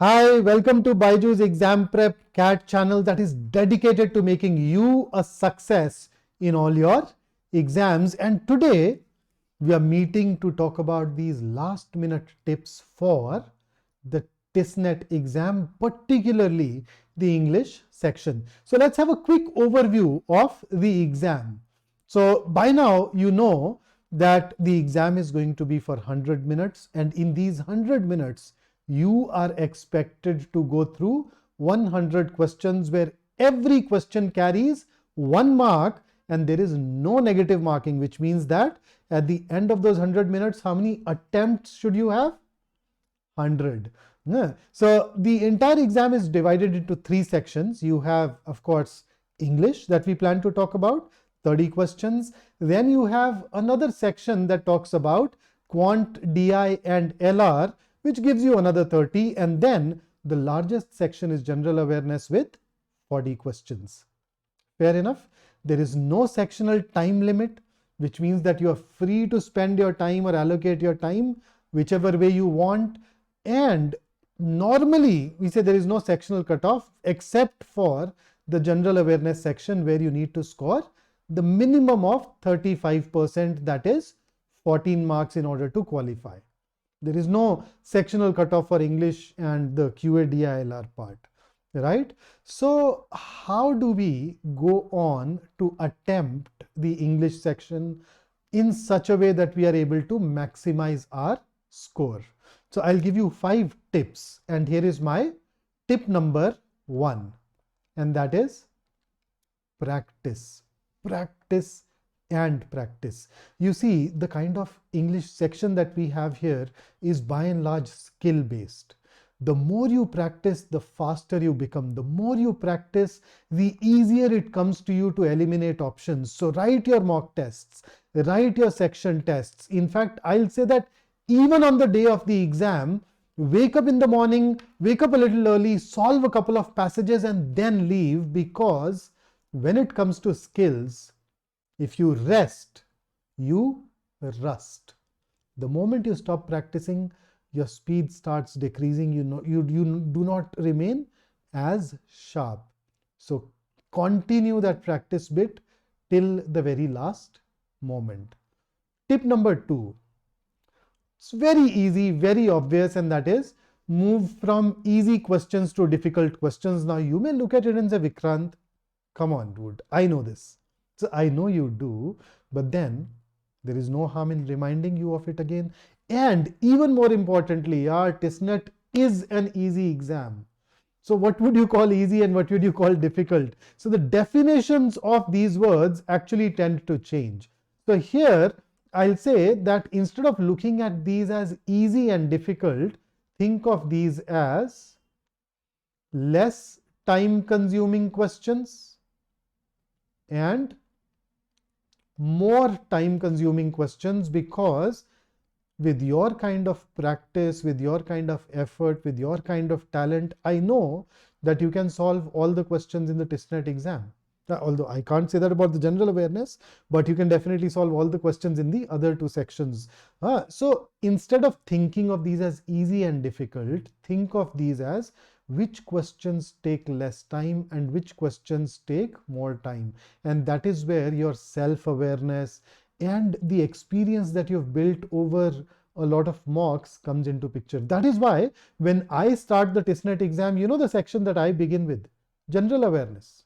Hi, welcome to BYJU'S Exam Prep CAT channel that is dedicated to making you a success in all your exams. And today we are meeting to talk about these last minute tips for the TISSNET exam, particularly the English section. So let's have a quick overview of the exam. So by now you know that the exam is going to be for 100 minutes, and in these 100 minutes you are expected to go through 100 questions where every question carries 1 mark and there is no negative marking, which means that at the end of those 100 minutes, how many attempts should you have? 100. So the entire exam is divided into 3 sections. You have, of course, English that we plan to talk about, 30 questions. Then you have another section that talks about Quant, DI and LR, which gives you another 30. And then the largest section is general awareness with 40 questions. Fair enough. There is no sectional time limit, which means that you are free to spend your time or allocate your time whichever way you want. And normally we say there is no sectional cutoff except for the general awareness section where you need to score the minimum of 35%, that is 14 marks, in order to qualify. There is no sectional cutoff for English and the QA-DILR part, right? So how do we go on to attempt the English section in such a way that we are able to maximize our score? So I'll give you 5 tips, and here is my tip number 1, and that is practice. Practice and practice. You see, the kind of English section that we have here is by and large skill based. The more you practice, the faster you become. The more you practice, the easier it comes to you to eliminate options. So write your mock tests, write your section tests. In fact, I'll say that even on the day of the exam, wake up in the morning, wake up a little early, solve a couple of passages and then leave, because when it comes to skills, if you rest, you rust. The moment you stop practicing, your speed starts decreasing. You do not remain as sharp. So continue that practice bit till the very last moment. Tip number 2. It's very easy, very obvious, and that is move from easy questions to difficult questions. Now you may look at it and say, Vikrant, come on, dude, I know this. So I know you do, but then there is no harm in reminding you of it again. And even more importantly, our TISSNET is an easy exam. So what would you call easy and what would you call difficult? So the definitions of these words actually tend to change. So here I'll say that instead of looking at these as easy and difficult, think of these as less time consuming questions and more time consuming questions, because with your kind of practice, with your kind of effort, with your kind of talent, I know that you can solve all the questions in the TISSNET exam. Although I can't say that about the general awareness, but you can definitely solve all the questions in the other 2 sections. So instead of thinking of these as easy and difficult, think of these as which questions take less time and which questions take more time. And that is where your self-awareness and the experience that you've built over a lot of mocks comes into picture. That is why when I start the TISSNET exam, you know the section that I begin with? General awareness.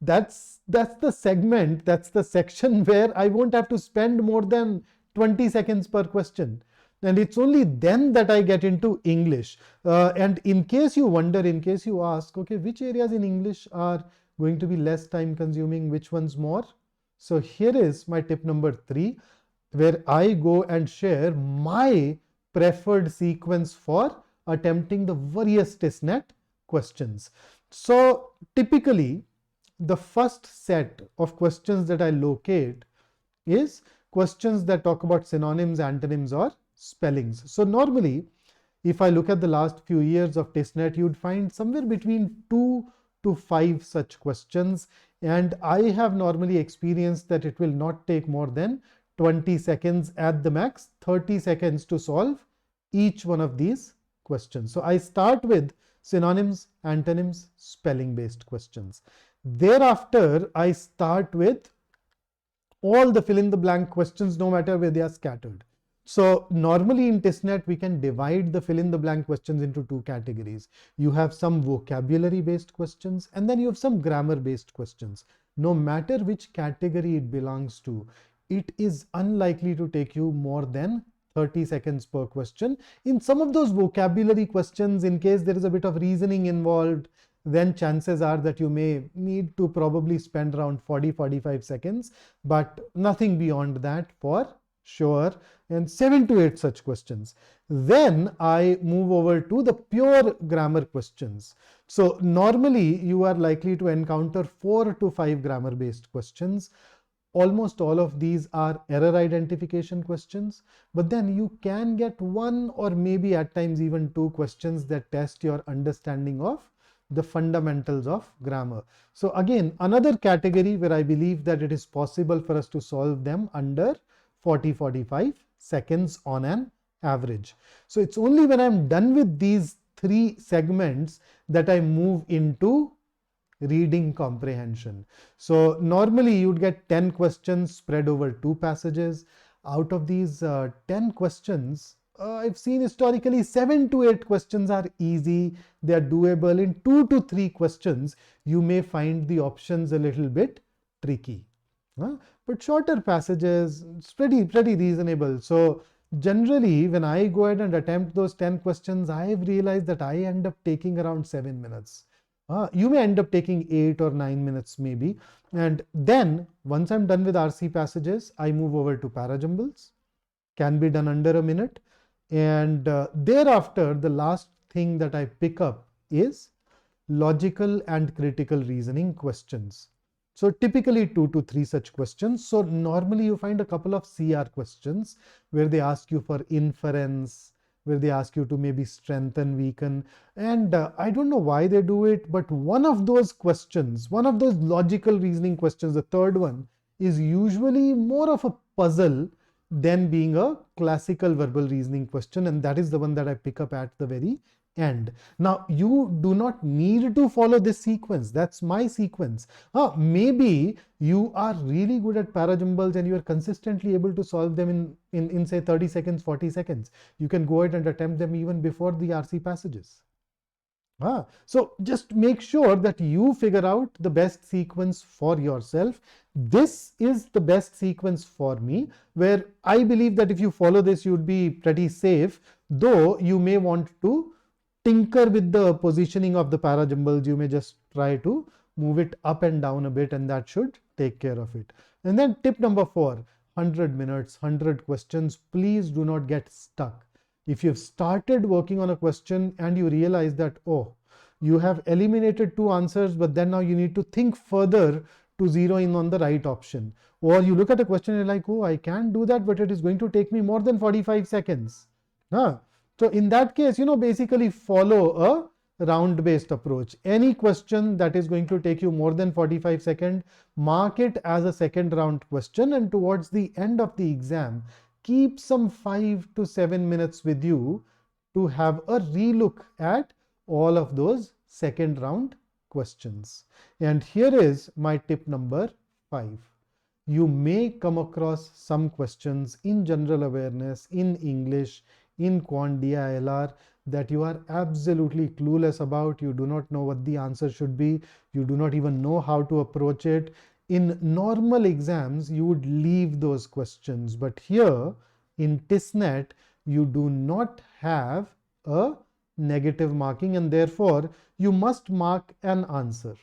That's the segment, that's the section where I won't have to spend more than 20 seconds per question. And it's only then that I get into English. And in case you wonder, in case you ask, okay, which areas in English are going to be less time consuming, which ones more? So here is my tip number 3, where I go and share my preferred sequence for attempting the various TISSNET questions. So typically, the first set of questions that I locate is questions that talk about synonyms, antonyms, or spellings. So normally, if I look at the last few years of TISSNET, you'd find somewhere between 2 to 5 such questions. And I have normally experienced that it will not take more than 20 seconds at the max, 30 seconds to solve each one of these questions. So I start with synonyms, antonyms, spelling based questions. Thereafter, I start with all the fill in the blank questions, no matter where they are scattered. So normally in TISSNET, we can divide the fill in the blank questions into two categories. You have some vocabulary based questions and then you have some grammar based questions. No matter which category it belongs to, it is unlikely to take you more than 30 seconds per question. In some of those vocabulary questions, in case there is a bit of reasoning involved, then chances are that you may need to probably spend around 40-45 seconds, but nothing beyond that for sure, and 7 to 8 such questions. Then I move over to the pure grammar questions. So normally you are likely to encounter 4 to 5 grammar based questions. Almost all of these are error identification questions, but then you can get one or maybe at times even two questions that test your understanding of the fundamentals of grammar. So again, another category where I believe that it is possible for us to solve them under 40-45 seconds on an average. So it's only when I'm done with these three segments that I move into reading comprehension. So normally you'd get 10 questions spread over 2 passages. Out of these 10 questions, I've seen historically 7 to 8 questions are easy. They are doable. In 2 to 3 questions, you may find the options a little bit tricky. But shorter passages, it's pretty reasonable. So generally, when I go ahead and attempt those 10 questions, I've realized that I end up taking around 7 minutes. You may end up taking 8 or 9 minutes maybe. And then once I'm done with RC passages, I move over to parajumbles. Can be done under a minute. And thereafter, the last thing that I pick up is logical and critical reasoning questions. So typically 2 to 3 such questions. So normally you find a couple of CR questions where they ask you for inference, where they ask you to maybe strengthen, weaken. And I don't know why they do it, but one of those questions, one of those logical reasoning questions, the third one, is usually more of a puzzle than being a classical verbal reasoning question. And that is the one that I pick up at the very end. Now, you do not need to follow this sequence. That's my sequence. Maybe you are really good at parajumbles and you are consistently able to solve them in say 30 seconds, 40 seconds. You can go ahead and attempt them even before the RC passages. So just make sure that you figure out the best sequence for yourself. This is the best sequence for me, where I believe that if you follow this, you'd be pretty safe, though you may want to tinker with the positioning of the parajumbles. You may just try to move it up and down a bit, and that should take care of it. And then tip number 4, 100 minutes, 100 questions. Please do not get stuck. If you've started working on a question and you realize that, oh, you have eliminated 2 answers, but then now you need to think further to zero in on the right option. Or you look at a question and you're like, oh, I can do that, but it is going to take me more than 45 seconds. So in that case, basically follow a round-based approach. Any question that is going to take you more than 45 seconds, mark it as a second round question, and towards the end of the exam, keep some 5 to 7 minutes with you to have a relook at all of those second round questions. And here is my tip number 5. You may come across some questions in general awareness, in English, in Quant DILR that you are absolutely clueless about. You do not know what the answer should be. You do not even know how to approach it. In normal exams, you would leave those questions. But here in TISSNET, you do not have a negative marking, and therefore you must mark an answer.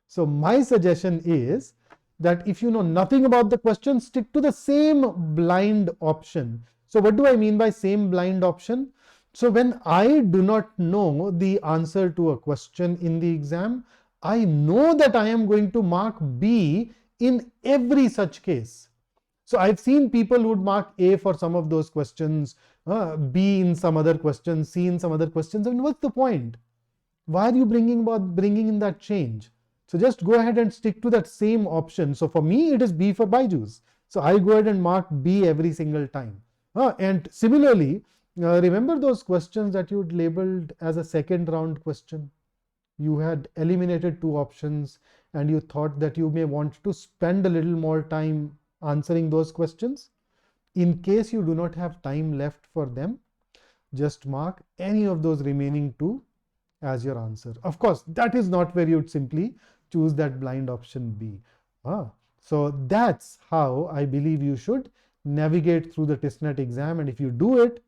So my suggestion is that if you know nothing about the question, stick to the same blind option. So what do I mean by same blind option? So when I do not know the answer to a question in the exam, I know that I am going to mark B in every such case. So I've seen people who would mark A for some of those questions, B in some other questions, C in some other questions. I mean, what's the point? Why are you bringing in that change? So just go ahead and stick to that same option. So for me, it is B for BYJU'S. So I'll go ahead and mark B every single time. And similarly, Remember those questions that you'd labeled as a second round question? You had eliminated two options and you thought that you may want to spend a little more time answering those questions. In case you do not have time left for them, just mark any of those remaining two as your answer. Of course, that is not where you'd simply choose that blind option B. So that's how I believe you should navigate through the TISSNET exam. And if you do it,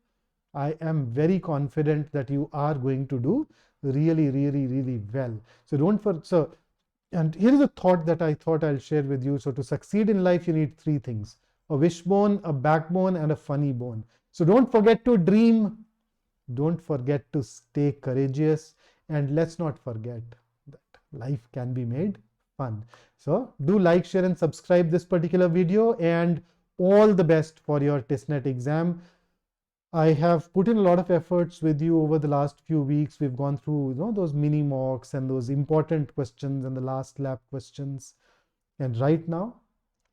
I am very confident that you are going to do really, really, really well. So and here is a thought that I thought I'll share with you. So to succeed in life, you need three things: a wishbone, a backbone, and a funny bone. So don't forget to dream. Don't forget to stay courageous. And let's not forget that life can be made fun. So do like, share, and subscribe this particular video, and all the best for your TISSNET exam. I have put in a lot of efforts with you over the last few weeks. We've gone through, those mini mocks and those important questions and the last lap questions. And right now,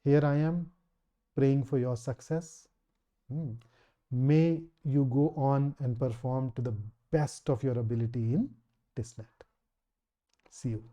here I am praying for your success. May you go on and perform to the best of your ability in TISSNET. See you.